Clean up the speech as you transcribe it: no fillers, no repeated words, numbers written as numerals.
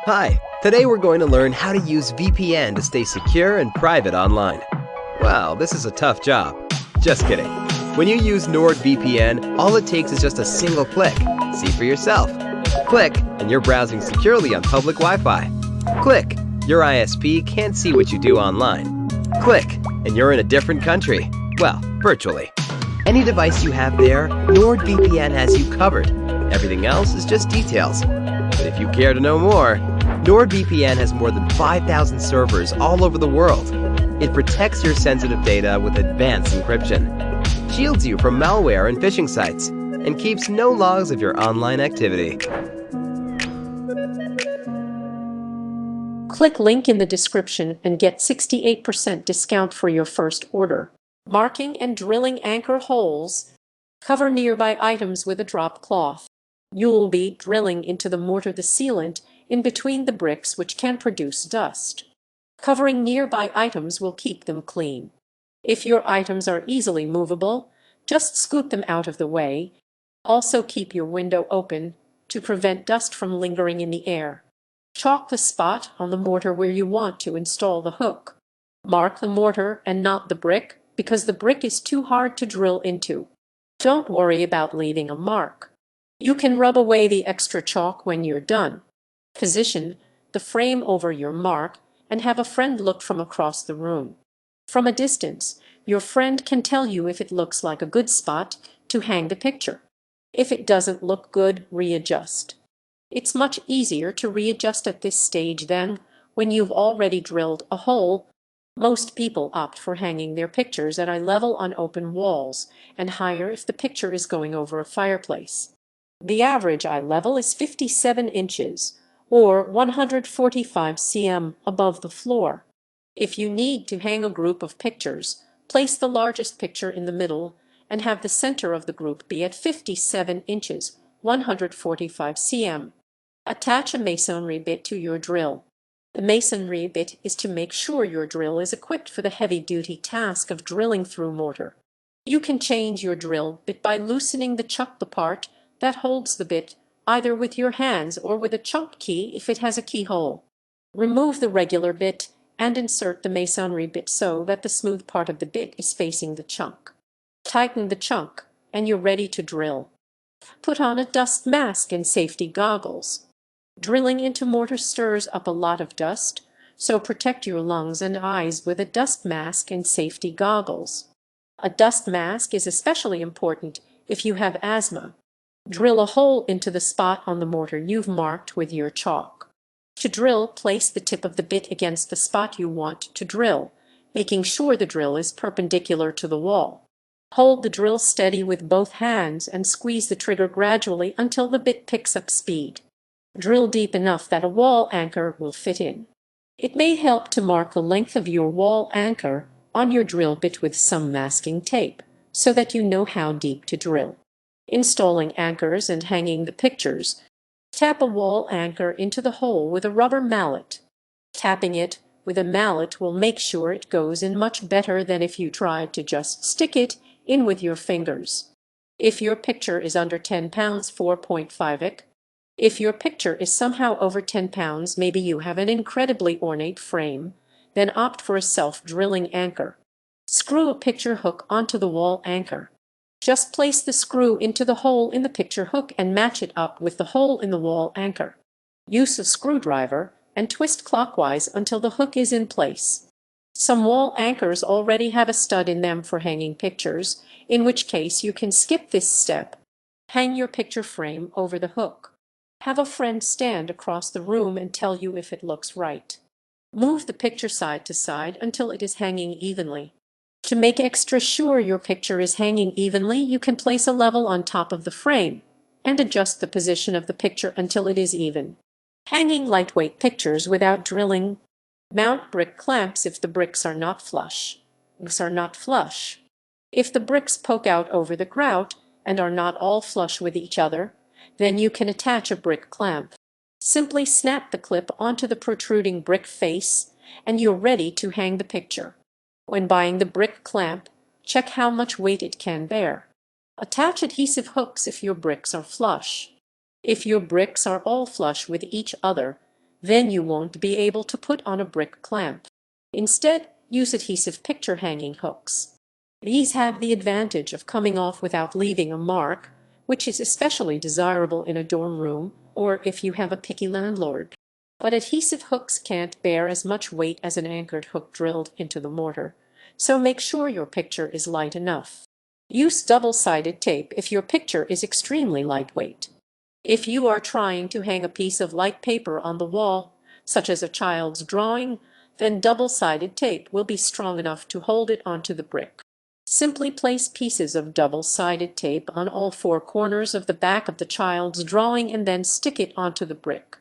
Hi, today we're going to learn how to use VPN to stay secure and private online. Well, this is a tough job. Just kidding. When you use NordVPN, all it takes is just a single click. See for yourself. Click, and you're browsing securely on public Wi-Fi. Click, your ISP can't see what you do online. Click, and you're in a different country. Well, virtually. Any device you have there, NordVPN has you covered. Everything else is just details. But if you care to know more, NordVPN has more than 5,000 servers all over the world. It protects your sensitive data with advanced encryption, shields you from malware and phishing sites, and keeps no logs of your online activity. Click link in the description and get 68% discount for your first order. Marking and drilling anchor holes. Cover nearby items with a drop cloth. You'll be drilling into the mortar the sealant in between the bricks, which can produce dust. Covering nearby items will keep them clean. If your items are easily movable, just scoot them out of the way. Also keep your window open to prevent dust from lingering in the air. Chalk the spot on the mortar where you want to install the hook. Mark the mortar and not the brick, because the brick is too hard to drill into. Don't worry about leaving a mark. You can rub away the extra chalk when you're done. Position the frame over your mark and have a friend look from across the room. From a distance, your friend can tell you if it looks like a good spot to hang the picture. If it doesn't look good, readjust. It's much easier to readjust at this stage than when you've already drilled a hole. Most people opt for hanging their pictures at eye level on open walls, and higher if the picture is going over a fireplace. The average eye level is 57 inches, or 145 cm above the floor. If you need to hang a group of pictures, place the largest picture in the middle and have the center of the group be at 57 inches, 145 cm. Attach a masonry bit to your drill. The masonry bit is to make sure your drill is equipped for the heavy-duty task of drilling through mortar. You can change your drill bit by loosening the chuck, the part that holds the bit, either with your hands or with a chuck key if it has a keyhole. Remove the regular bit and insert the masonry bit so that the smooth part of the bit is facing the chuck. Tighten the chuck and you're ready to drill. Put on a dust mask and safety goggles. Drilling into mortar stirs up a lot of dust, so protect your lungs and eyes with a dust mask and safety goggles. A dust mask is especially important if you have asthma. Drill a hole into the spot on the mortar you've marked with your chalk. To drill, place the tip of the bit against the spot you want to drill, making sure the drill is perpendicular to the wall. Hold the drill steady with both hands and squeeze the trigger gradually until the bit picks up speed. Drill deep enough that a wall anchor will fit in. It may help to mark the length of your wall anchor on your drill bit with some masking tape, so that you know how deep to drill. Installing anchors and hanging the pictures. Tap a wall anchor into the hole with a rubber mallet. Tapping it with a mallet will make sure it goes in much better than if you tried to just stick it in with your fingers. If your picture is under 10 pounds, 4.5 ic. If your picture is somehow over 10 pounds, maybe you have an incredibly ornate frame, then opt for a self-drilling anchor. Screw a picture hook onto the wall anchor. Just place the screw into the hole in the picture hook and match it up with the hole in the wall anchor. Use a screwdriver and twist clockwise until the hook is in place. Some wall anchors already have a stud in them for hanging pictures, in which case you can skip this step. Hang your picture frame over the hook. Have a friend stand across the room and tell you if it looks right. Move the picture side to side until it is hanging evenly. To make extra sure your picture is hanging evenly, you can place a level on top of the frame and adjust the position of the picture until it is even. Hanging lightweight pictures without drilling. Mount brick clamps if the bricks are not flush. If the bricks poke out over the grout and are not all flush with each other, then you can attach a brick clamp. Simply snap the clip onto the protruding brick face and you're ready to hang the picture. When buying the brick clamp, check how much weight it can bear. Attach adhesive hooks if your bricks are flush. If your bricks are all flush with each other, Then you won't be able to put on a brick clamp. Instead, use adhesive picture hanging hooks. These have the advantage of coming off without leaving a mark, which is especially desirable in a dorm room or if you have a picky landlord. But adhesive hooks can't bear as much weight as an anchored hook drilled into the mortar, so make sure your picture is light enough. Use double-sided tape if your picture is extremely lightweight. If you are trying to hang a piece of light paper on the wall, such as a child's drawing, then double-sided tape will be strong enough to hold it onto the brick. Simply place pieces of double-sided tape on all four corners of the back of the child's drawing and then stick it onto the brick.